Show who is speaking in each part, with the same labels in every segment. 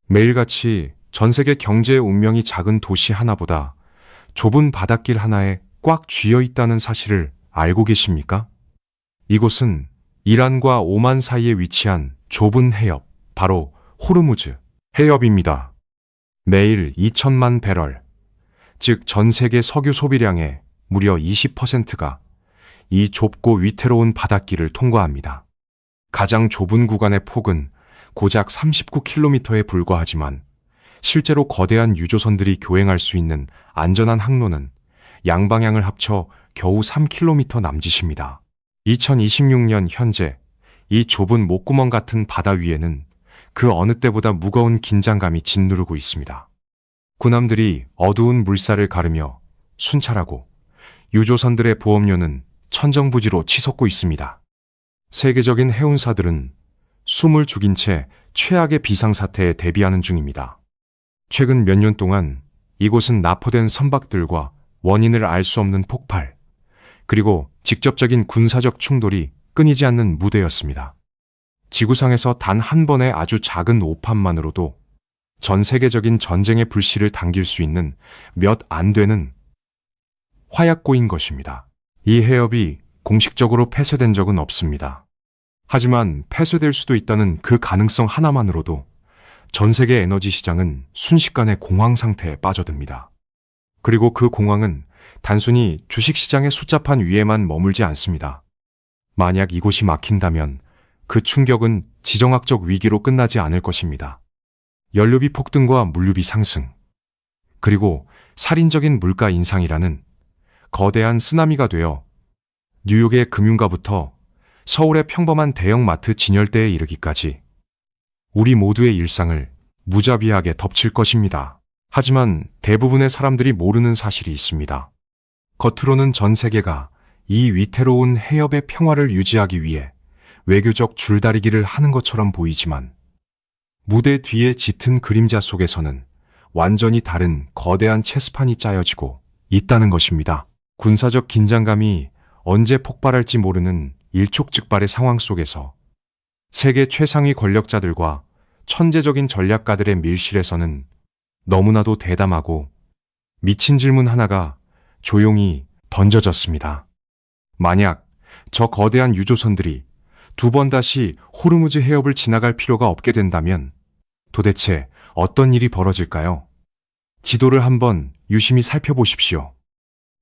Speaker 1: 매일같이 전 세계 경제의 운명이 작은 도시 하나보다 좁은 바닷길 하나에 꽉 쥐어 있다는 사실을 알고 계십니까? 이곳은 이란과 오만 사이에 위치한 좁은 해협, 바로 호르무즈 해협입니다. 매일 2천만 배럴, 즉 전 세계 석유 소비량의 무려 20%가 이 좁고 위태로운 바닷길을 통과합니다. 가장 좁은 구간의 폭은 고작 39km에 불과하지만 실제로 거대한 유조선들이 교행할 수 있는 안전한 항로는 양방향을 합쳐 겨우 3km 남짓입니다. 2026년 현재 이 좁은 목구멍 같은 바다 위에는 그 어느 때보다 무거운 긴장감이 짓누르고 있습니다. 군함들이 어두운 물살을 가르며 순찰하고 유조선들의 보험료는 천정부지로 치솟고 있습니다. 세계적인 해운사들은 숨을 죽인 채 최악의 비상사태에 대비하는 중입니다. 최근 몇 년 동안 이곳은 납포된 선박들과 원인을 알 수 없는 폭발, 그리고 직접적인 군사적 충돌이 끊이지 않는 무대였습니다. 지구상에서 단 한 번의 아주 작은 오판만으로도 전 세계적인 전쟁의 불씨를 당길 수 있는 몇 안 되는 화약고인 것입니다. 이 해협이 공식적으로 폐쇄된 적은 없습니다. 하지만 폐쇄될 수도 있다는 그 가능성 하나만으로도 전 세계 에너지 시장은 순식간에 공황 상태에 빠져듭니다. 그리고 그 공황은 단순히 주식시장의 숫자판 위에만 머물지 않습니다. 만약 이곳이 막힌다면 그 충격은 지정학적 위기로 끝나지 않을 것입니다. 연료비 폭등과 물류비 상승, 그리고 살인적인 물가 인상이라는 거대한 쓰나미가 되어 뉴욕의 금융가부터 서울의 평범한 대형마트 진열대에 이르기까지 우리 모두의 일상을 무자비하게 덮칠 것입니다. 하지만 대부분의 사람들이 모르는 사실이 있습니다. 겉으로는 전 세계가 이 위태로운 해협의 평화를 유지하기 위해 외교적 줄다리기를 하는 것처럼 보이지만 무대 뒤의 짙은 그림자 속에서는 완전히 다른 거대한 체스판이 짜여지고 있다는 것입니다. 군사적 긴장감이 언제 폭발할지 모르는 일촉즉발의 상황 속에서 세계 최상위 권력자들과 천재적인 전략가들의 밀실에서는 너무나도 대담하고 미친 질문 하나가 조용히 던져졌습니다. 만약 저 거대한 유조선들이 두 번 다시 호르무즈 해협을 지나갈 필요가 없게 된다면 도대체 어떤 일이 벌어질까요? 지도를 한번 유심히 살펴보십시오.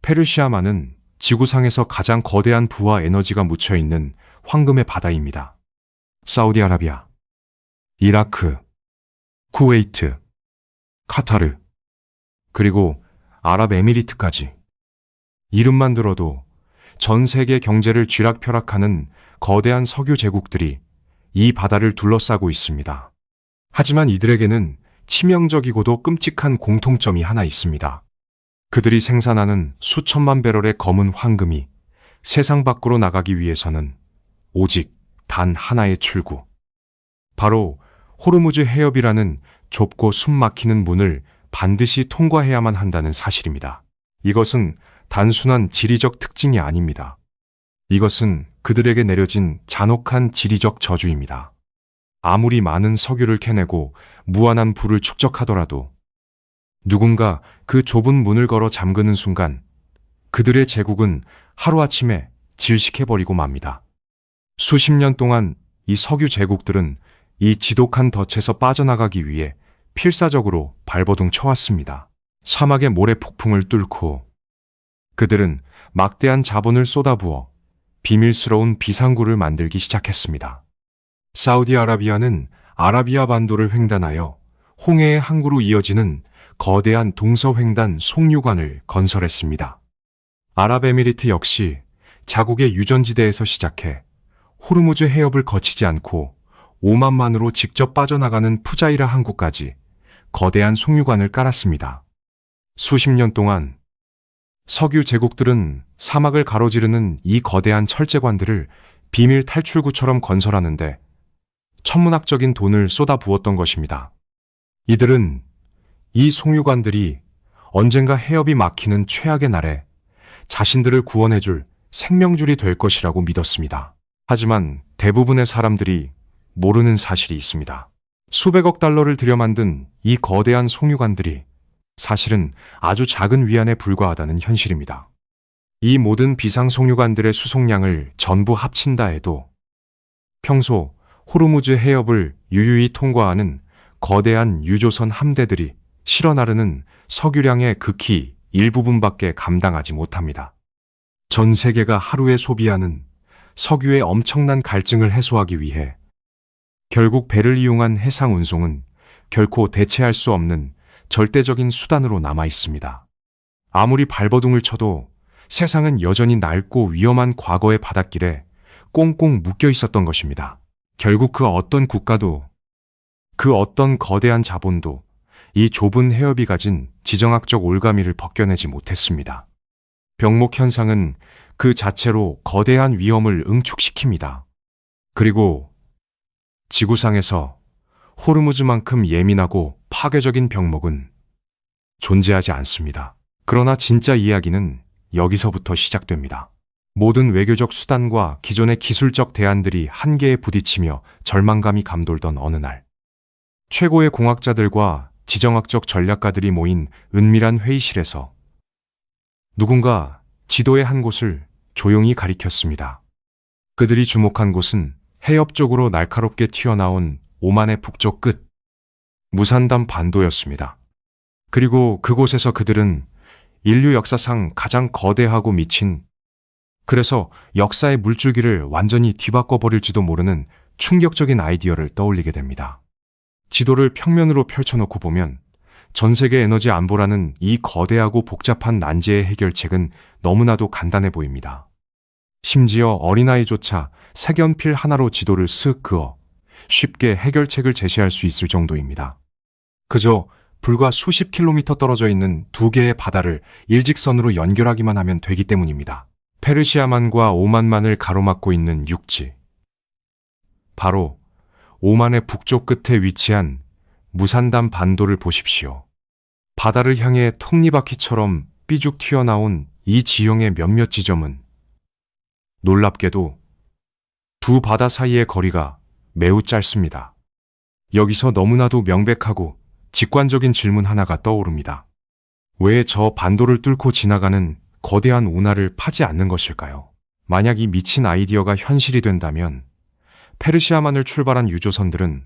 Speaker 1: 페르시아만은 지구상에서 가장 거대한 부와 에너지가 묻혀있는 황금의 바다입니다. 사우디아라비아, 이라크, 쿠웨이트, 카타르, 그리고 아랍에미리트까지. 이름만 들어도 전 세계 경제를 쥐락펴락하는 거대한 석유 제국들이 이 바다를 둘러싸고 있습니다. 하지만 이들에게는 치명적이고도 끔찍한 공통점이 하나 있습니다. 그들이 생산하는 수천만 배럴의 검은 황금이 세상 밖으로 나가기 위해서는 오직 단 하나의 출구, 바로 호르무즈 해협이라는 좁고 숨막히는 문을 반드시 통과해야만 한다는 사실입니다. 이것은 단순한 지리적 특징이 아닙니다. 이것은 그들에게 내려진 잔혹한 지리적 저주입니다. 아무리 많은 석유를 캐내고 무한한 부를 축적하더라도 누군가 그 좁은 문을 걸어 잠그는 순간 그들의 제국은 하루아침에 질식해버리고 맙니다. 수십 년 동안 이 석유 제국들은 이 지독한 덫에서 빠져나가기 위해 필사적으로 발버둥 쳐왔습니다. 사막의 모래 폭풍을 뚫고 그들은 막대한 자본을 쏟아부어 비밀스러운 비상구를 만들기 시작했습니다. 사우디아라비아는 아라비아 반도를 횡단하여 홍해의 항구로 이어지는 거대한 동서횡단 송유관을 건설했습니다. 아랍에미리트 역시 자국의 유전지대에서 시작해 호르무즈 해협을 거치지 않고 오만만으로 직접 빠져나가는 푸자이라 항구까지 거대한 송유관을 깔았습니다. 수십 년 동안 석유 제국들은 사막을 가로지르는 이 거대한 철제관들을 비밀 탈출구처럼 건설하는데 천문학적인 돈을 쏟아부었던 것입니다. 이들은 이 송유관들이 언젠가 해협이 막히는 최악의 날에 자신들을 구원해줄 생명줄이 될 것이라고 믿었습니다. 하지만 대부분의 사람들이 모르는 사실이 있습니다. 수백억 달러를 들여 만든 이 거대한 송유관들이 사실은 아주 작은 위안에 불과하다는 현실입니다. 이 모든 비상 송유관들의 수송량을 전부 합친다 해도 평소 호르무즈 해협을 유유히 통과하는 거대한 유조선 함대들이 실어 나르는 석유량의 극히 일부분밖에 감당하지 못합니다. 전 세계가 하루에 소비하는 석유의 엄청난 갈증을 해소하기 위해 결국 배를 이용한 해상 운송은 결코 대체할 수 없는 절대적인 수단으로 남아 있습니다. 아무리 발버둥을 쳐도 세상은 여전히 낡고 위험한 과거의 바닷길에 꽁꽁 묶여 있었던 것입니다. 결국 그 어떤 국가도, 그 어떤 거대한 자본도 이 좁은 해협이 가진 지정학적 올가미를 벗겨내지 못했습니다. 병목 현상은 그 자체로 거대한 위험을 응축시킵니다. 그리고 지구상에서 호르무즈만큼 예민하고 파괴적인 병목은 존재하지 않습니다. 그러나 진짜 이야기는 여기서부터 시작됩니다. 모든 외교적 수단과 기존의 기술적 대안들이 한계에 부딪히며 절망감이 감돌던 어느 날, 최고의 공학자들과 지정학적 전략가들이 모인 은밀한 회의실에서 누군가 지도의 한 곳을 조용히 가리켰습니다. 그들이 주목한 곳은 해협 쪽으로 날카롭게 튀어나온 오만의 북쪽 끝, 무산담 반도였습니다. 그리고 그곳에서 그들은 인류 역사상 가장 거대하고 미친, 그래서 역사의 물줄기를 완전히 뒤바꿔버릴지도 모르는 충격적인 아이디어를 떠올리게 됩니다. 지도를 평면으로 펼쳐놓고 보면 전 세계 에너지 안보라는 이 거대하고 복잡한 난제의 해결책은 너무나도 간단해 보입니다. 심지어 어린아이조차 색연필 하나로 지도를 쓱 그어 쉽게 해결책을 제시할 수 있을 정도입니다. 그저 불과 수십 킬로미터 떨어져 있는 두 개의 바다를 일직선으로 연결하기만 하면 되기 때문입니다. 페르시아만과 오만만을 가로막고 있는 육지. 바로 오만의 북쪽 끝에 위치한 무산담 반도를 보십시오. 바다를 향해 톱니바퀴처럼 삐죽 튀어나온 이 지형의 몇몇 지점은 놀랍게도 두 바다 사이의 거리가 매우 짧습니다. 여기서 너무나도 명백하고 직관적인 질문 하나가 떠오릅니다. 왜 저 반도를 뚫고 지나가는 거대한 운하를 파지 않는 것일까요? 만약 이 미친 아이디어가 현실이 된다면 페르시아만을 출발한 유조선들은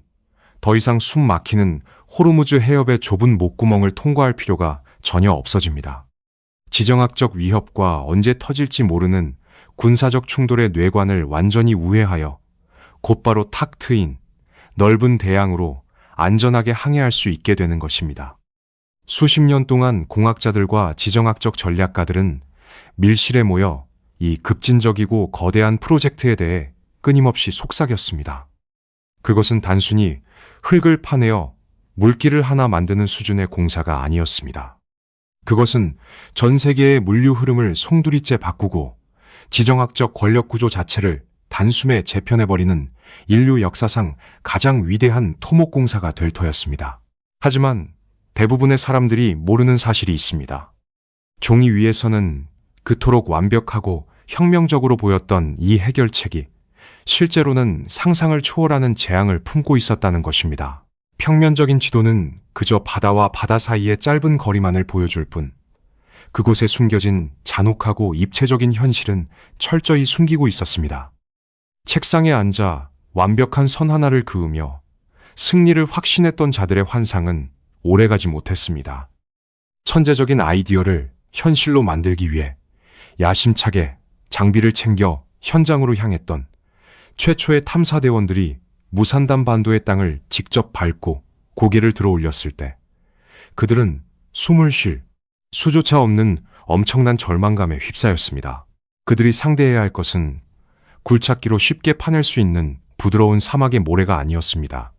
Speaker 1: 더 이상 숨 막히는 호르무즈 해협의 좁은 목구멍을 통과할 필요가 전혀 없어집니다. 지정학적 위협과 언제 터질지 모르는 군사적 충돌의 뇌관을 완전히 우회하여 곧바로 탁 트인 넓은 대양으로 안전하게 항해할 수 있게 되는 것입니다. 수십 년 동안 공학자들과 지정학적 전략가들은 밀실에 모여 이 급진적이고 거대한 프로젝트에 대해 끊임없이 속삭였습니다. 그것은 단순히 흙을 파내어 물길을 하나 만드는 수준의 공사가 아니었습니다. 그것은 전 세계의 물류 흐름을 송두리째 바꾸고 지정학적 권력 구조 자체를 단숨에 재편해버리는 인류 역사상 가장 위대한 토목공사가 될 터였습니다. 하지만 대부분의 사람들이 모르는 사실이 있습니다. 종이 위에서는 그토록 완벽하고 혁명적으로 보였던 이 해결책이 실제로는 상상을 초월하는 재앙을 품고 있었다는 것입니다. 평면적인 지도는 그저 바다와 바다 사이의 짧은 거리만을 보여줄 뿐, 그곳에 숨겨진 잔혹하고 입체적인 현실은 철저히 숨기고 있었습니다. 책상에 앉아 완벽한 선 하나를 그으며 승리를 확신했던 자들의 환상은 오래가지 못했습니다. 천재적인 아이디어를 현실로 만들기 위해 야심차게 장비를 챙겨 현장으로 향했던 최초의 탐사대원들이 무산담 반도의 땅을 직접 밟고 고개를 들어 올렸을 때 그들은 숨을 쉴 수조차 없는 엄청난 절망감에 휩싸였습니다. 그들이 상대해야 할 것은 굴착기로 쉽게 파낼 수 있는 부드러운 사막의 모래가 아니었습니다.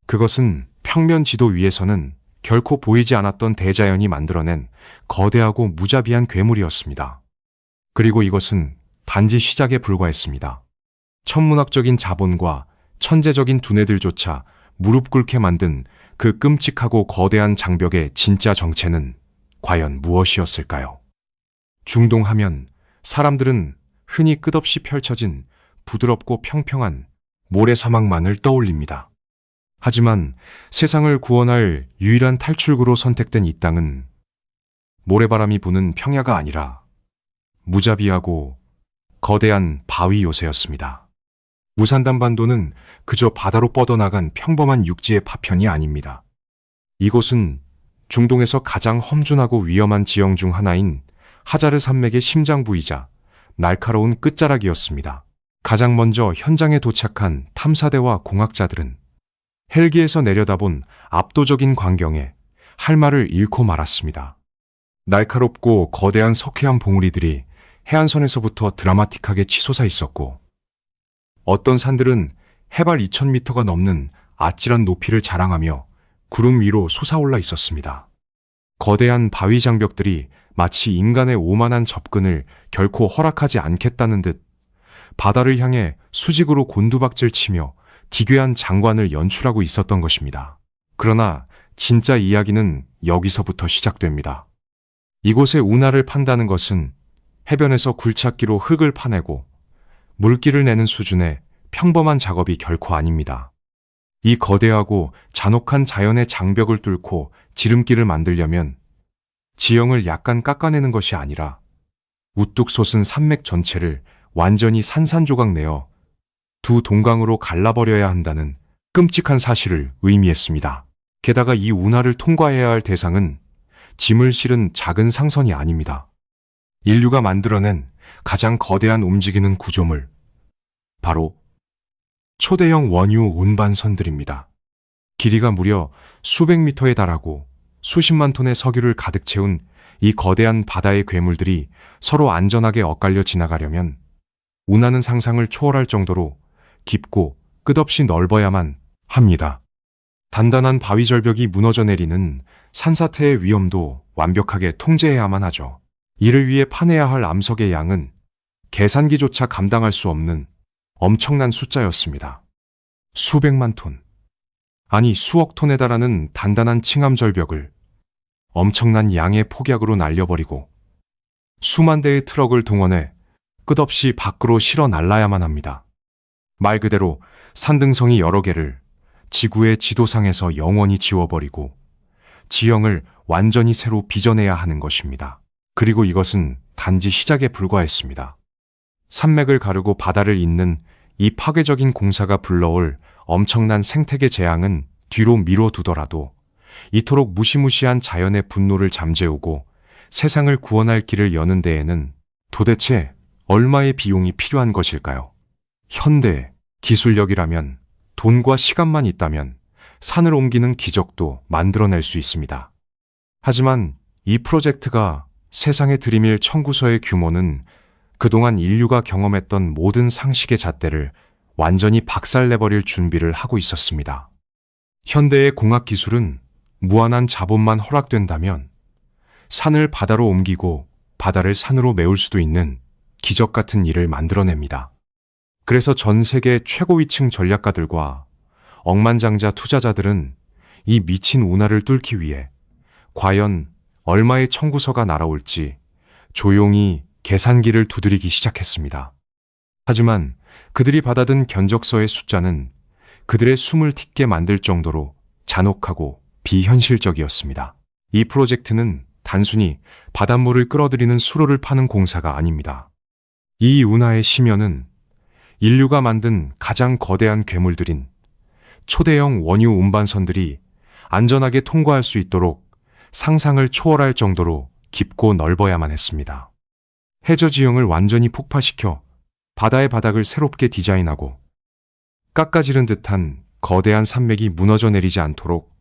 Speaker 1: 그것은 평면 지도 위에서는 결코 보이지 않았던 대자연이 만들어낸 거대하고 무자비한 괴물이었습니다. 그리고 이것은 단지 시작에 불과했습니다. 천문학적인 자본과 천재적인 두뇌들조차 무릎 꿇게 만든 그 끔찍하고 거대한 장벽의 진짜 정체는 과연 무엇이었을까요? 중동하면 사람들은 흔히 끝없이 펼쳐진 부드럽고 평평한 모래사막만을 떠올립니다. 하지만 세상을 구원할 유일한 탈출구로 선택된 이 땅은 모래바람이 부는 평야가 아니라 무자비하고 거대한 바위 요새였습니다. 무산단반도는 그저 바다로 뻗어나간 평범한 육지의 파편이 아닙니다. 이곳은 중동에서 가장 험준하고 위험한 지형 중 하나인 하자르 산맥의 심장부이자 날카로운 끝자락이었습니다. 가장 먼저 현장에 도착한 탐사대와 공학자들은 헬기에서 내려다본 압도적인 광경에 할 말을 잃고 말았습니다. 날카롭고 거대한 석회암 봉우리들이 해안선에서부터 드라마틱하게 치솟아 있었고, 어떤 산들은 해발 2000m가 넘는 아찔한 높이를 자랑하며 구름 위로 솟아올라 있었습니다. 거대한 바위 장벽들이 마치 인간의 오만한 접근을 결코 허락하지 않겠다는 듯 바다를 향해 수직으로 곤두박질 치며 기괴한 장관을 연출하고 있었던 것입니다. 그러나 진짜 이야기는 여기서부터 시작됩니다. 이곳의 운하를 판다는 것은 해변에서 굴착기로 흙을 파내고 물기를 내는 수준의 평범한 작업이 결코 아닙니다. 이 거대하고 잔혹한 자연의 장벽을 뚫고 지름길을 만들려면 지형을 약간 깎아내는 것이 아니라 우뚝 솟은 산맥 전체를 완전히 산산조각 내어 두 동강으로 갈라버려야 한다는 끔찍한 사실을 의미했습니다. 게다가 이 운하를 통과해야 할 대상은 짐을 실은 작은 상선이 아닙니다. 인류가 만들어낸 가장 거대한 움직이는 구조물, 바로 초대형 원유 운반선들입니다. 길이가 무려 수백 미터에 달하고 수십만 톤의 석유를 가득 채운 이 거대한 바다의 괴물들이 서로 안전하게 엇갈려 지나가려면 운하는 상상을 초월할 정도로 깊고 끝없이 넓어야만 합니다. 단단한 바위 절벽이 무너져 내리는 산사태의 위험도 완벽하게 통제해야만 하죠. 이를 위해 파내야 할 암석의 양은 계산기조차 감당할 수 없는 엄청난 숫자였습니다. 수백만 톤, 아니 수억 톤에 달하는 단단한 칭암 절벽을 엄청난 양의 폭약으로 날려버리고 수만 대의 트럭을 동원해 끝없이 밖으로 실어 날라야만 합니다. 말 그대로 산등성이 여러 개를 지구의 지도상에서 영원히 지워버리고 지형을 완전히 새로 빚어내야 하는 것입니다. 그리고 이것은 단지 시작에 불과했습니다. 산맥을 가르고 바다를 잇는 이 파괴적인 공사가 불러올 엄청난 생태계 재앙은 뒤로 미뤄두더라도 이토록 무시무시한 자연의 분노를 잠재우고 세상을 구원할 길을 여는 데에는 도대체 얼마의 비용이 필요한 것일까요? 현대 기술력이라면, 돈과 시간만 있다면 산을 옮기는 기적도 만들어낼 수 있습니다. 하지만 이 프로젝트가 세상에 들이밀 청구서의 규모는 그동안 인류가 경험했던 모든 상식의 잣대를 완전히 박살내버릴 준비를 하고 있었습니다. 현대의 공학 기술은 무한한 자본만 허락된다면 산을 바다로 옮기고 바다를 산으로 메울 수도 있는 기적 같은 일을 만들어냅니다. 그래서 전 세계 최고위층 전략가들과 억만장자 투자자들은 이 미친 운하를 뚫기 위해 과연 얼마의 청구서가 날아올지 조용히 계산기를 두드리기 시작했습니다. 하지만 그들이 받아든 견적서의 숫자는 그들의 숨을 튑게 만들 정도로 잔혹하고 비현실적이었습니다. 이 프로젝트는 단순히 바닷물을 끌어들이는 수로를 파는 공사가 아닙니다. 이 운하의 심연은 인류가 만든 가장 거대한 괴물들인 초대형 원유 운반선들이 안전하게 통과할 수 있도록 상상을 초월할 정도로 깊고 넓어야만 했습니다. 해저 지형을 완전히 폭파시켜 바다의 바닥을 새롭게 디자인하고 깎아지른 듯한 거대한 산맥이 무너져 내리지 않도록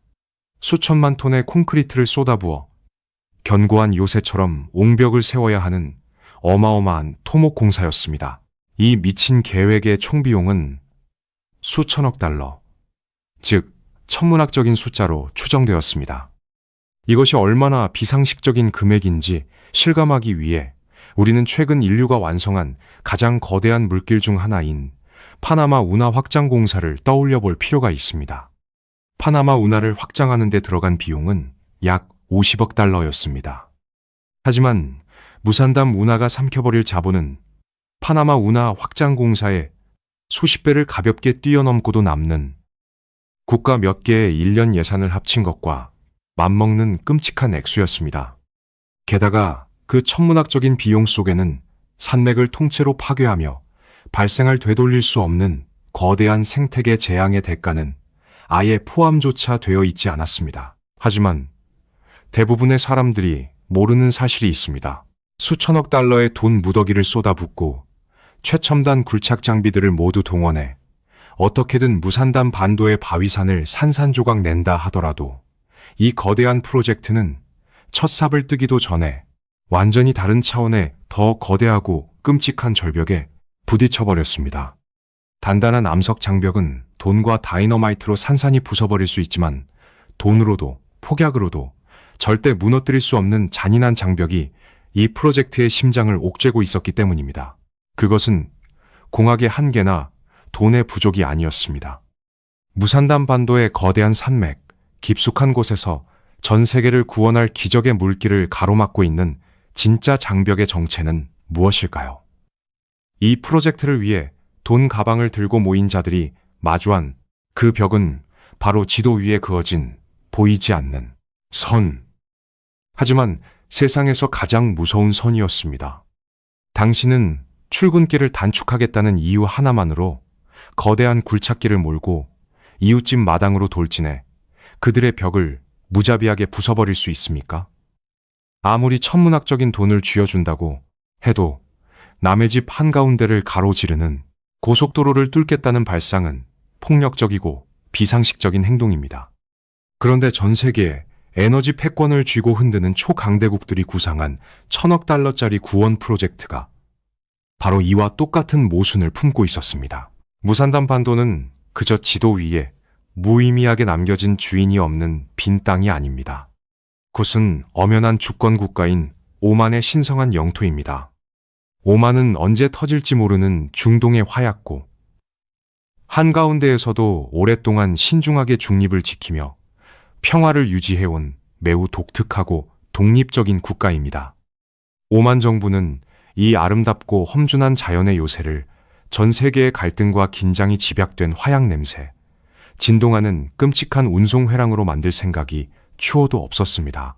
Speaker 1: 수천만 톤의 콘크리트를 쏟아부어 견고한 요새처럼 옹벽을 세워야 하는 어마어마한 토목 공사였습니다. 이 미친 계획의 총비용은 수천억 달러, 즉 천문학적인 숫자로 추정되었습니다. 이것이 얼마나 비상식적인 금액인지 실감하기 위해 우리는 최근 인류가 완성한 가장 거대한 물길 중 하나인 파나마 운하 확장 공사를 떠올려 볼 필요가 있습니다. 파나마 운하를 확장하는 데 들어간 비용은 약 50억 달러였습니다. 하지만 무산담 운하가 삼켜버릴 자본은 파나마 운하 확장 공사의 수십 배를 가볍게 뛰어넘고도 남는 국가 몇 개의 1년 예산을 합친 것과 맞먹는 끔찍한 액수였습니다. 게다가 그 천문학적인 비용 속에는 산맥을 통째로 파괴하며 발생할 되돌릴 수 없는 거대한 생태계 재앙의 대가는 아예 포함조차 되어 있지 않았습니다. 하지만 대부분의 사람들이 모르는 사실이 있습니다. 수천억 달러의 돈 무더기를 쏟아붓고 최첨단 굴착 장비들을 모두 동원해 어떻게든 무산단 반도의 바위산을 산산조각 낸다 하더라도 이 거대한 프로젝트는 첫 삽을 뜨기도 전에 완전히 다른 차원의 더 거대하고 끔찍한 절벽에 부딪혀버렸습니다. 단단한 암석 장벽은 돈과 다이너마이트로 산산이 부숴버릴 수 있지만 돈으로도 폭약으로도 절대 무너뜨릴 수 없는 잔인한 장벽이 이 프로젝트의 심장을 옥죄고 있었기 때문입니다. 그것은 공학의 한계나 돈의 부족이 아니었습니다. 무산단 반도의 거대한 산맥, 깊숙한 곳에서 전 세계를 구원할 기적의 물길을 가로막고 있는 진짜 장벽의 정체는 무엇일까요? 이 프로젝트를 위해 돈 가방을 들고 모인 자들이 마주한 그 벽은 바로 지도 위에 그어진 보이지 않는 선. 하지만 세상에서 가장 무서운 선이었습니다. 당신은 출근길을 단축하겠다는 이유 하나만으로 거대한 굴착기를 몰고 이웃집 마당으로 돌진해 그들의 벽을 무자비하게 부숴버릴 수 있습니까? 아무리 천문학적인 돈을 쥐어준다고 해도 남의 집 한가운데를 가로지르는 고속도로를 뚫겠다는 발상은 폭력적이고 비상식적인 행동입니다. 그런데 전 세계에 에너지 패권을 쥐고 흔드는 초강대국들이 구상한 1,000억 달러짜리 구원 프로젝트가 바로 이와 똑같은 모순을 품고 있었습니다. 무산단 반도는 그저 지도 위에 무의미하게 남겨진 주인이 없는 빈 땅이 아닙니다. 그것은 엄연한 주권 국가인 오만의 신성한 영토입니다. 오만은 언제 터질지 모르는 중동의 화약고, 한가운데에서도 오랫동안 신중하게 중립을 지키며 평화를 유지해온 매우 독특하고 독립적인 국가입니다. 오만 정부는 이 아름답고 험준한 자연의 요새를 전 세계의 갈등과 긴장이 집약된 화약 냄새, 진동하는 끔찍한 운송회랑으로 만들 생각이 추호도 없었습니다.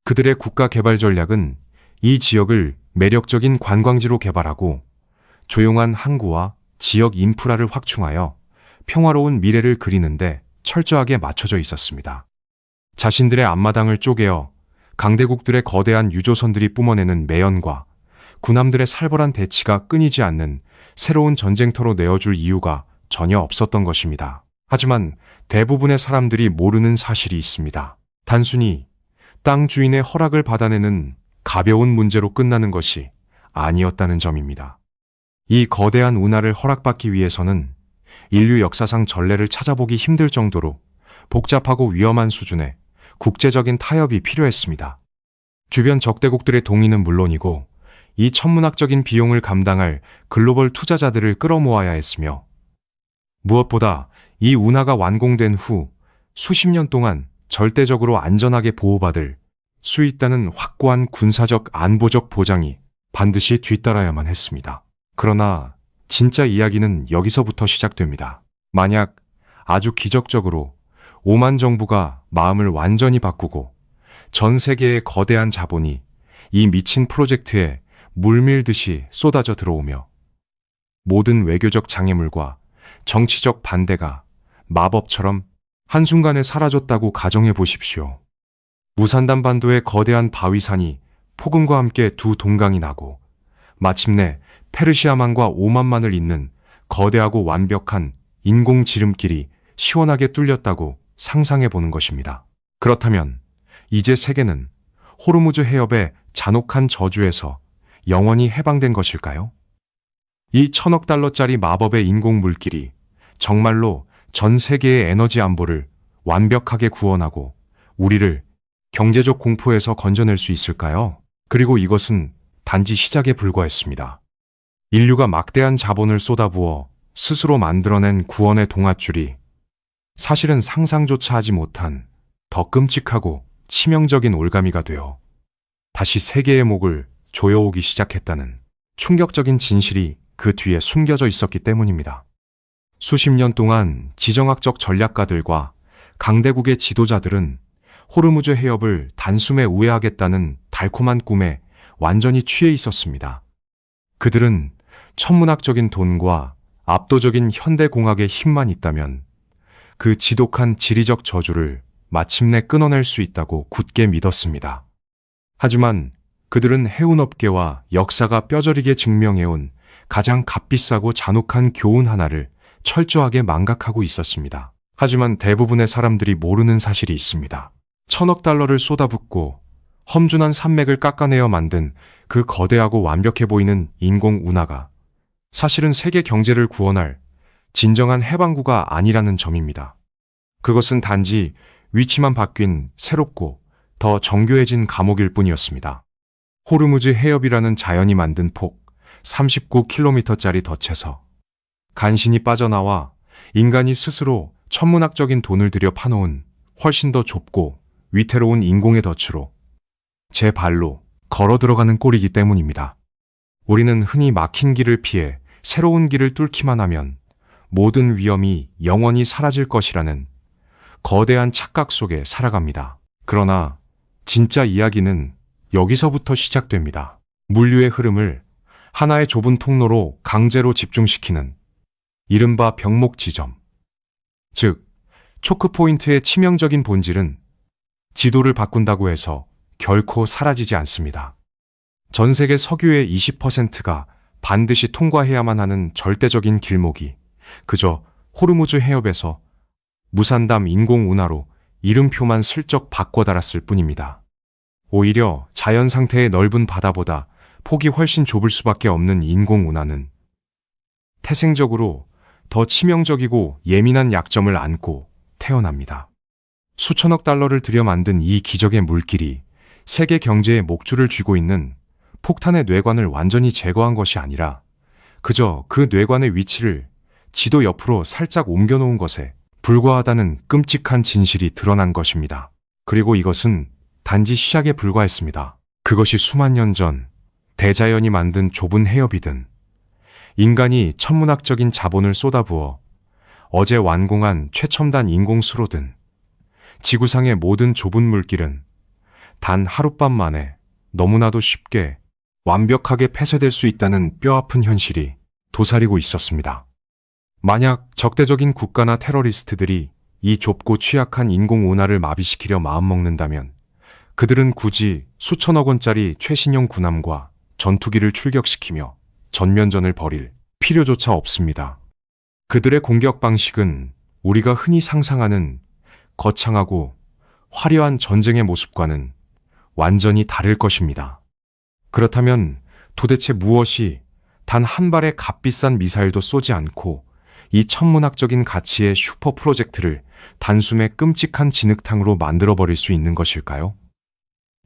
Speaker 1: 그들의 국가 개발 전략은 이 지역을 매력적인 관광지로 개발하고 조용한 항구와 지역 인프라를 확충하여 평화로운 미래를 그리는데 철저하게 맞춰져 있었습니다. 자신들의 앞마당을 쪼개어 강대국들의 거대한 유조선들이 뿜어내는 매연과 군함들의 살벌한 대치가 끊이지 않는 새로운 전쟁터로 내어줄 이유가 전혀 없었던 것입니다. 하지만 대부분의 사람들이 모르는 사실이 있습니다. 단순히 땅 주인의 허락을 받아내는 가벼운 문제로 끝나는 것이 아니었다는 점입니다. 이 거대한 운하를 허락받기 위해서는 인류 역사상 전례를 찾아보기 힘들 정도로 복잡하고 위험한 수준의 국제적인 타협이 필요했습니다. 주변 적대국들의 동의는 물론이고 이 천문학적인 비용을 감당할 글로벌 투자자들을 끌어모아야 했으며 무엇보다 이 운하가 완공된 후 수십 년 동안 절대적으로 안전하게 보호받을 수 있다는 확고한 군사적 안보적 보장이 반드시 뒤따라야만 했습니다. 그러나 진짜 이야기는 여기서부터 시작됩니다. 만약 아주 기적적으로 오만 정부가 마음을 완전히 바꾸고 전 세계의 거대한 자본이 이 미친 프로젝트에 물밀듯이 쏟아져 들어오며 모든 외교적 장애물과 정치적 반대가 마법처럼 한순간에 사라졌다고 가정해 보십시오. 무산단 반도의 거대한 바위산이 폭음과 함께 두 동강이 나고 마침내 페르시아만과 오만만을 잇는 거대하고 완벽한 인공 지름길이 시원하게 뚫렸다고 상상해 보는 것입니다. 그렇다면 이제 세계는 호르무즈 해협의 잔혹한 저주에서 영원히 해방된 것일까요? 이 1,000억 달러짜리 마법의 인공 물길이 정말로 전 세계의 에너지 안보를 완벽하게 구원하고 우리를 경제적 공포에서 건져낼 수 있을까요? 그리고 이것은 단지 시작에 불과했습니다. 인류가 막대한 자본을 쏟아부어 스스로 만들어낸 구원의 동아줄이 사실은 상상조차 하지 못한 더 끔찍하고 치명적인 올가미가 되어 다시 세계의 목을 조여오기 시작했다는 충격적인 진실이 그 뒤에 숨겨져 있었기 때문입니다. 수십 년 동안 지정학적 전략가들과 강대국의 지도자들은 호르무즈 해협을 단숨에 우회하겠다는 달콤한 꿈에 완전히 취해 있었습니다. 그들은 천문학적인 돈과 압도적인 현대공학의 힘만 있다면 그 지독한 지리적 저주를 마침내 끊어낼 수 있다고 굳게 믿었습니다. 하지만 그들은 해운업계와 역사가 뼈저리게 증명해온 가장 값비싸고 잔혹한 교훈 하나를 철저하게 망각하고 있었습니다. 하지만 대부분의 사람들이 모르는 사실이 있습니다. 1,000억 달러를 쏟아붓고 험준한 산맥을 깎아내어 만든 그 거대하고 완벽해 보이는 인공 운하가 사실은 세계 경제를 구원할 진정한 해방구가 아니라는 점입니다. 그것은 단지 위치만 바뀐 새롭고 더 정교해진 감옥일 뿐이었습니다. 호르무즈 해협이라는 자연이 만든 폭 39km짜리 덫에서 간신히 빠져나와 인간이 스스로 천문학적인 돈을 들여 파놓은 훨씬 더 좁고 위태로운 인공의 덫으로 제 발로 걸어 들어가는 꼴이기 때문입니다. 우리는 흔히 막힌 길을 피해 새로운 길을 뚫기만 하면 모든 위험이 영원히 사라질 것이라는 거대한 착각 속에 살아갑니다. 그러나 진짜 이야기는 여기서부터 시작됩니다. 물류의 흐름을 하나의 좁은 통로로 강제로 집중시키는 이른바 병목 지점, 즉 초크포인트의 치명적인 본질은 지도를 바꾼다고 해서 결코 사라지지 않습니다. 전 세계 석유의 20%가 반드시 통과해야만 하는 절대적인 길목이 그저 호르무즈 해협에서 무산담 인공운하로 이름표만 슬쩍 바꿔 달았을 뿐입니다. 오히려 자연 상태의 넓은 바다보다 폭이 훨씬 좁을 수밖에 없는 인공운하는 태생적으로 더 치명적이고 예민한 약점을 안고 태어납니다. 수천억 달러를 들여 만든 이 기적의 물길이 세계 경제의 목줄을 쥐고 있는 폭탄의 뇌관을 완전히 제거한 것이 아니라 그저 그 뇌관의 위치를 지도 옆으로 살짝 옮겨놓은 것에 불과하다는 끔찍한 진실이 드러난 것입니다. 그리고 이것은 단지 시작에 불과했습니다. 그것이 수만 년 전 대자연이 만든 좁은 해협이든 인간이 천문학적인 자본을 쏟아부어 어제 완공한 최첨단 인공수로든 지구상의 모든 좁은 물길은 단 하룻밤 만에 너무나도 쉽게 완벽하게 폐쇄될 수 있다는 뼈아픈 현실이 도사리고 있었습니다. 만약 적대적인 국가나 테러리스트들이 이 좁고 취약한 인공운하를 마비시키려 마음먹는다면 그들은 굳이 수천억 원짜리 최신형 군함과 전투기를 출격시키며 전면전을 벌일 필요조차 없습니다. 그들의 공격 방식은 우리가 흔히 상상하는 거창하고 화려한 전쟁의 모습과는 완전히 다를 것입니다. 그렇다면 도대체 무엇이 단 한 발의 값비싼 미사일도 쏘지 않고 이 천문학적인 가치의 슈퍼 프로젝트를 단숨에 끔찍한 진흙탕으로 만들어버릴 수 있는 것일까요?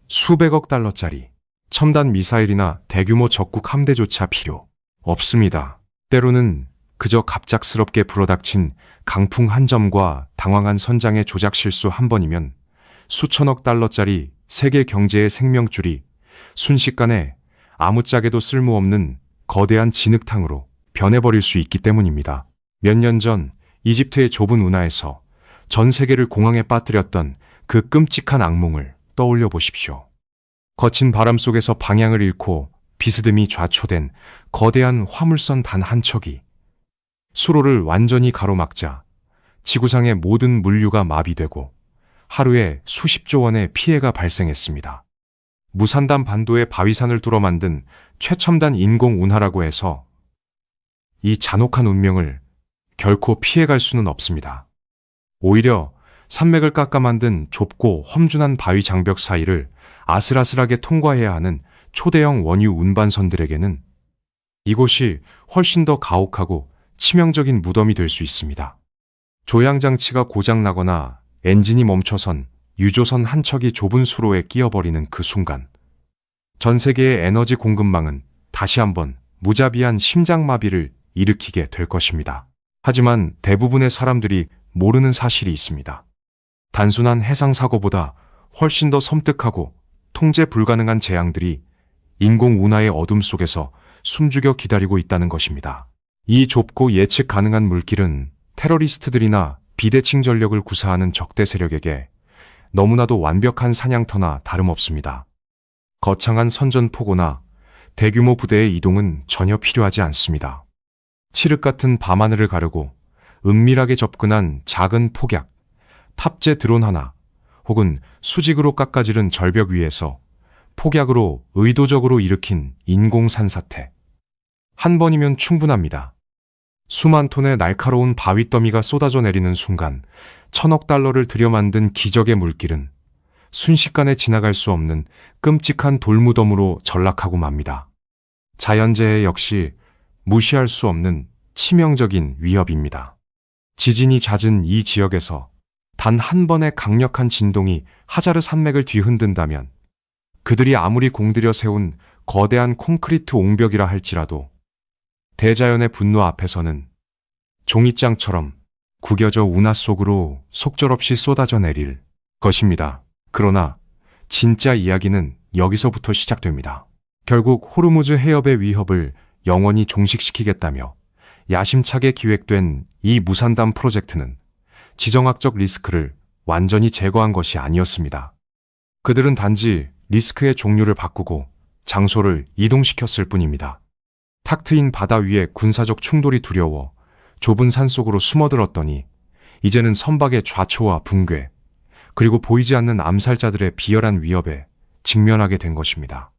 Speaker 1: 수백억 달러짜리 첨단 미사일이나 대규모 적국 함대조차 필요 없습니다. 때로는 그저 갑작스럽게 불어닥친 강풍 한 점과 당황한 선장의 조작 실수 한 번이면 수천억 달러짜리 세계 경제의 생명줄이 순식간에 아무짝에도 쓸모없는 거대한 진흙탕으로 변해버릴 수 있기 때문입니다. 몇 년 전 이집트의 좁은 운하에서 전 세계를 공황에 빠뜨렸던 그 끔찍한 악몽을 떠올려 보십시오. 거친 바람 속에서 방향을 잃고 비스듬히 좌초된 거대한 화물선 단 한 척이 수로를 완전히 가로막자 지구상의 모든 물류가 마비되고 하루에 수십조 원의 피해가 발생했습니다. 무산담 반도의 바위산을 뚫어 만든 최첨단 인공운하라고 해서 이 잔혹한 운명을 결코 피해갈 수는 없습니다. 오히려 산맥을 깎아 만든 좁고 험준한 바위 장벽 사이를 아슬아슬하게 통과해야 하는 초대형 원유 운반선들에게는 이곳이 훨씬 더 가혹하고 치명적인 무덤이 될 수 있습니다. 조향장치가 고장나거나 엔진이 멈춰선 유조선 한 척이 좁은 수로에 끼어버리는 그 순간 전 세계의 에너지 공급망은 다시 한번 무자비한 심장마비를 일으키게 될 것입니다. 하지만 대부분의 사람들이 모르는 사실이 있습니다. 단순한 해상사고보다 훨씬 더 섬뜩하고 통제 불가능한 재앙들이 인공운하의 어둠 속에서 숨죽여 기다리고 있다는 것입니다. 이 좁고 예측 가능한 물길은 테러리스트들이나 비대칭 전력을 구사하는 적대 세력에게 너무나도 완벽한 사냥터나 다름없습니다. 거창한 선전포고나 대규모 부대의 이동은 전혀 필요하지 않습니다. 칠흑 같은 밤하늘을 가르고 은밀하게 접근한 작은 폭약, 탑재 드론 하나, 혹은 수직으로 깎아지른 절벽 위에서 폭약으로 의도적으로 일으킨 인공산사태. 한 번이면 충분합니다. 수만 톤의 날카로운 바위더미가 쏟아져 내리는 순간 1,000억 달러를 들여 만든 기적의 물길은 순식간에 지나갈 수 없는 끔찍한 돌무덤으로 전락하고 맙니다. 자연재해 역시 무시할 수 없는 치명적인 위협입니다. 지진이 잦은 이 지역에서 단 한 번의 강력한 진동이 하자르 산맥을 뒤흔든다면 그들이 아무리 공들여 세운 거대한 콘크리트 옹벽이라 할지라도 대자연의 분노 앞에서는 종이장처럼 구겨져 운하 속으로 속절없이 쏟아져 내릴 것입니다. 그러나 진짜 이야기는 여기서부터 시작됩니다. 결국 호르무즈 해협의 위협을 영원히 종식시키겠다며 야심차게 기획된 이 무산담 프로젝트는 지정학적 리스크를 완전히 제거한 것이 아니었습니다. 그들은 단지 리스크의 종류를 바꾸고 장소를 이동시켰을 뿐입니다. 탁 트인 바다 위에 군사적 충돌이 두려워 좁은 산속으로 숨어들었더니 이제는 선박의 좌초와 붕괴, 그리고 보이지 않는 암살자들의 비열한 위협에 직면하게 된 것입니다.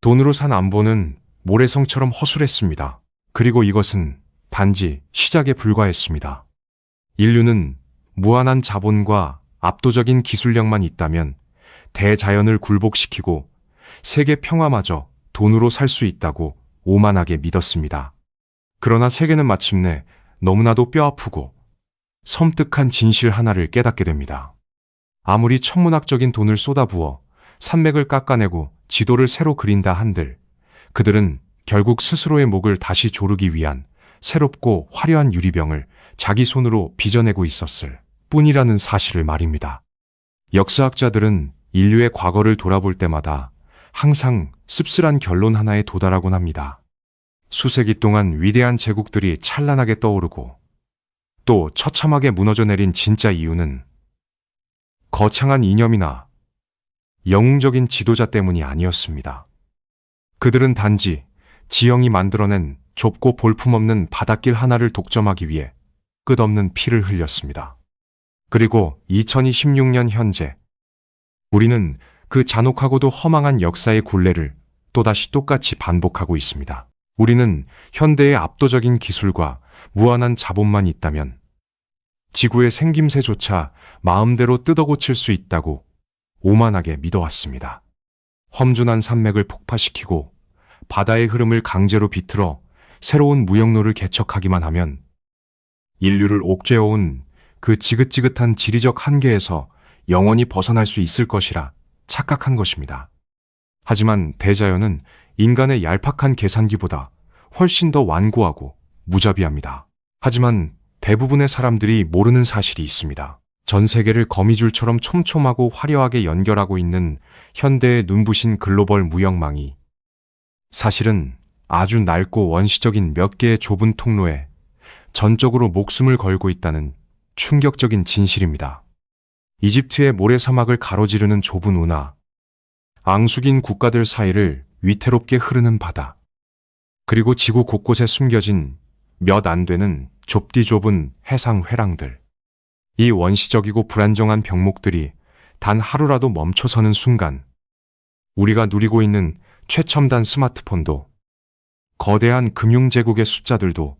Speaker 1: 돈으로 산 안보는 모래성처럼 허술했습니다. 그리고 이것은 단지 시작에 불과했습니다. 인류는 무한한 자본과 압도적인 기술력만 있다면 대자연을 굴복시키고 세계 평화마저 돈으로 살 수 있다고 오만하게 믿었습니다. 그러나 세계는 마침내 너무나도 뼈아프고 섬뜩한 진실 하나를 깨닫게 됩니다. 아무리 천문학적인 돈을 쏟아부어 산맥을 깎아내고 지도를 새로 그린다 한들 그들은 결국 스스로의 목을 다시 조르기 위한 새롭고 화려한 유리병을 자기 손으로 빚어내고 있었을 뿐이라는 사실을 말입니다. 역사학자들은 인류의 과거를 돌아볼 때마다 항상 씁쓸한 결론 하나에 도달하곤 합니다. 수세기 동안 위대한 제국들이 찬란하게 떠오르고 또 처참하게 무너져 내린 진짜 이유는 거창한 이념이나 영웅적인 지도자 때문이 아니었습니다. 그들은 단지 지형이 만들어낸 좁고 볼품없는 바닷길 하나를 독점하기 위해 끝없는 피를 흘렸습니다. 그리고 2026년 현재 우리는 그 잔혹하고도 허망한 역사의 굴레를 또다시 똑같이 반복하고 있습니다. 우리는 현대의 압도적인 기술과 무한한 자본만 있다면 지구의 생김새조차 마음대로 뜯어고칠 수 있다고 오만하게 믿어왔습니다. 험준한 산맥을 폭파시키고 바다의 흐름을 강제로 비틀어 새로운 무역로를 개척하기만 하면 인류를 옥죄어온 그 지긋지긋한 지리적 한계에서 영원히 벗어날 수 있을 것이라 착각한 것입니다. 하지만 대자연은 인간의 얄팍한 계산기보다 훨씬 더 완고하고 무자비합니다. 하지만 대부분의 사람들이 모르는 사실이 있습니다. 전 세계를 거미줄처럼 촘촘하고 화려하게 연결하고 있는 현대의 눈부신 글로벌 무역망이 사실은 아주 낡고 원시적인 몇 개의 좁은 통로에 전적으로 목숨을 걸고 있다는 충격적인 진실입니다. 이집트의 모래사막을 가로지르는 좁은 운하, 앙숙인 국가들 사이를 위태롭게 흐르는 바다, 그리고 지구 곳곳에 숨겨진 몇 안 되는 좁디 좁은 해상 회랑들. 이 원시적이고 불안정한 병목들이 단 하루라도 멈춰서는 순간 우리가 누리고 있는 최첨단 스마트폰도 거대한 금융제국의 숫자들도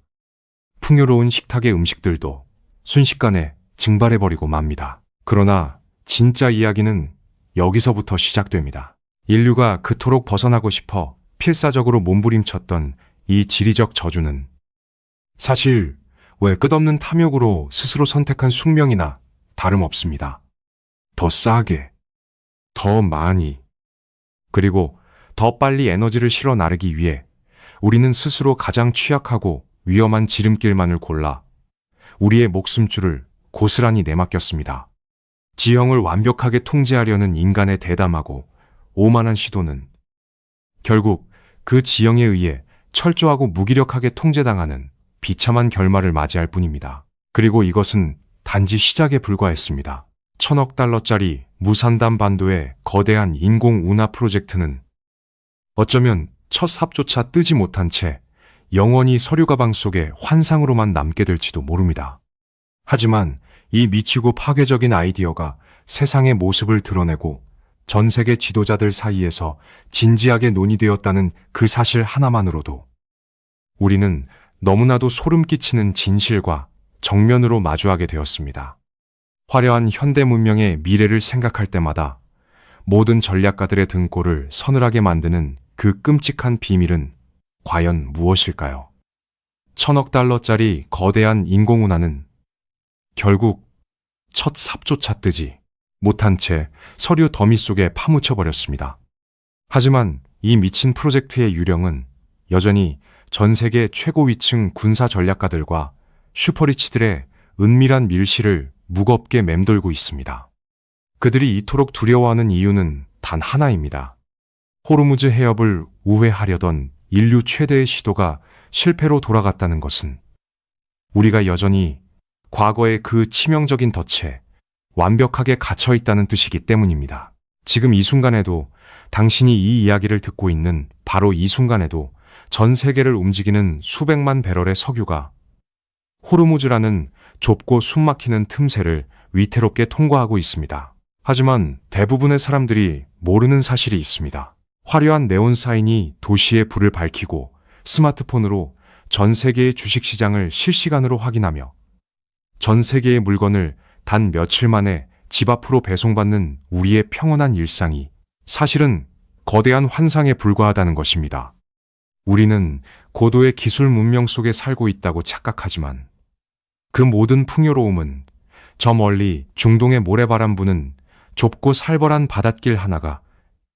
Speaker 1: 풍요로운 식탁의 음식들도 순식간에 증발해버리고 맙니다. 그러나 진짜 이야기는 여기서부터 시작됩니다. 인류가 그토록 벗어나고 싶어 필사적으로 몸부림쳤던 이 지리적 저주는 사실 왜 끝없는 탐욕으로 스스로 선택한 숙명이나 다름없습니다. 더 싸게, 더 많이, 그리고 더 빨리 에너지를 실어 나르기 위해 우리는 스스로 가장 취약하고 위험한 지름길만을 골라 우리의 목숨줄을 고스란히 내맡겼습니다. 지형을 완벽하게 통제하려는 인간의 대담하고 오만한 시도는 결국 그 지형에 의해 철저하고 무기력하게 통제당하는 비참한 결말을 맞이할 뿐입니다. 그리고 이것은 단지 시작에 불과했습니다. 1000억 달러짜리 무산담 반도의 거대한 인공 운하 프로젝트는 어쩌면 첫 삽조차 뜨지 못한 채 영원히 서류 가방 속에 환상으로만 남게 될지도 모릅니다. 하지만 이 미치고 파괴적인 아이디어가 세상의 모습을 드러내고 전 세계 지도자들 사이에서 진지하게 논의되었다는 그 사실 하나만으로도 우리는 너무나도 소름 끼치는 진실과 정면으로 마주하게 되었습니다. 화려한 현대 문명의 미래를 생각할 때마다 모든 전략가들의 등골을 서늘하게 만드는 그 끔찍한 비밀은 과연 무엇일까요? 1000억 달러짜리 거대한 인공운하는 결국 첫 삽조차 뜨지 못한 채 서류 더미 속에 파묻혀 버렸습니다. 하지만 이 미친 프로젝트의 유령은 여전히 전 세계 최고위층 군사 전략가들과 슈퍼리치들의 은밀한 밀실을 무겁게 맴돌고 있습니다. 그들이 이토록 두려워하는 이유는 단 하나입니다. 호르무즈 해협을 우회하려던 인류 최대의 시도가 실패로 돌아갔다는 것은 우리가 여전히 과거의 그 치명적인 덫에 완벽하게 갇혀 있다는 뜻이기 때문입니다. 지금 이 순간에도 당신이 이 이야기를 듣고 있는 바로 이 순간에도 전 세계를 움직이는 수백만 배럴의 석유가 호르무즈라는 좁고 숨막히는 틈새를 위태롭게 통과하고 있습니다. 하지만 대부분의 사람들이 모르는 사실이 있습니다. 화려한 네온 사인이 도시의 불을 밝히고 스마트폰으로 전 세계의 주식시장을 실시간으로 확인하며 전 세계의 물건을 단 며칠 만에 집 앞으로 배송받는 우리의 평온한 일상이 사실은 거대한 환상에 불과하다는 것입니다. 우리는 고도의 기술 문명 속에 살고 있다고 착각하지만 그 모든 풍요로움은 저 멀리 중동의 모래바람 부는 좁고 살벌한 바닷길 하나가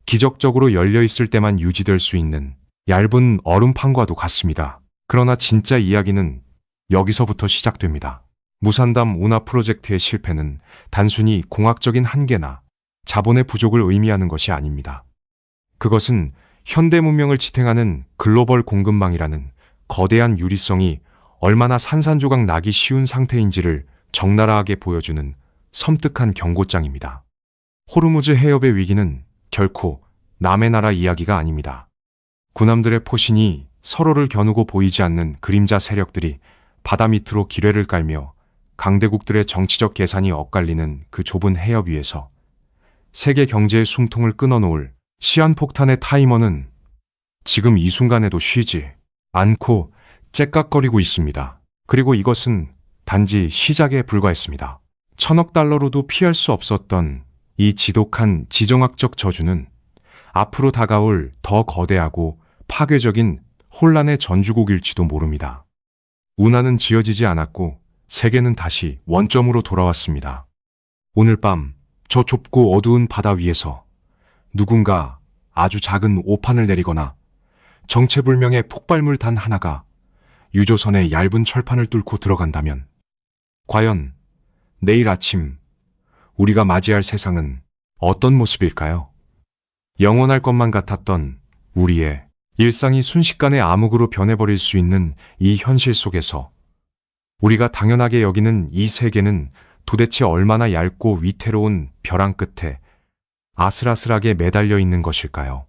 Speaker 1: 기적적으로 열려 있을 때만 유지될 수 있는 얇은 얼음판과도 같습니다. 그러나 진짜 이야기는 여기서부터 시작됩니다. 무산담 운하 프로젝트의 실패는 단순히 공학적인 한계나 자본의 부족을 의미하는 것이 아닙니다. 그것은 현대 문명을 지탱하는 글로벌 공급망이라는 거대한 유리성이 얼마나 산산조각 나기 쉬운 상태인지를 적나라하게 보여주는 섬뜩한 경고장입니다. 호르무즈 해협의 위기는 결코 남의 나라 이야기가 아닙니다. 군함들의 포신이 서로를 겨누고 보이지 않는 그림자 세력들이 바다 밑으로 기뢰를 깔며 강대국들의 정치적 계산이 엇갈리는 그 좁은 해협 위에서 세계 경제의 숨통을 끊어놓을 시한폭탄의 타이머는 지금 이 순간에도 쉬지 않고 째깍거리고 있습니다. 그리고 이것은 단지 시작에 불과했습니다. 1000억 달러로도 피할 수 없었던 이 지독한 지정학적 저주는 앞으로 다가올 더 거대하고 파괴적인 혼란의 전주곡일지도 모릅니다. 운하는 지어지지 않았고 세계는 다시 원점으로 돌아왔습니다. 오늘 밤 저 좁고 어두운 바다 위에서 누군가 아주 작은 오판을 내리거나 정체불명의 폭발물 단 하나가 유조선의 얇은 철판을 뚫고 들어간다면 과연 내일 아침 우리가 맞이할 세상은 어떤 모습일까요? 영원할 것만 같았던 우리의 일상이 순식간에 암흑으로 변해버릴 수 있는 이 현실 속에서 우리가 당연하게 여기는 이 세계는 도대체 얼마나 얇고 위태로운 벼랑 끝에 아슬아슬하게 매달려 있는 것일까요?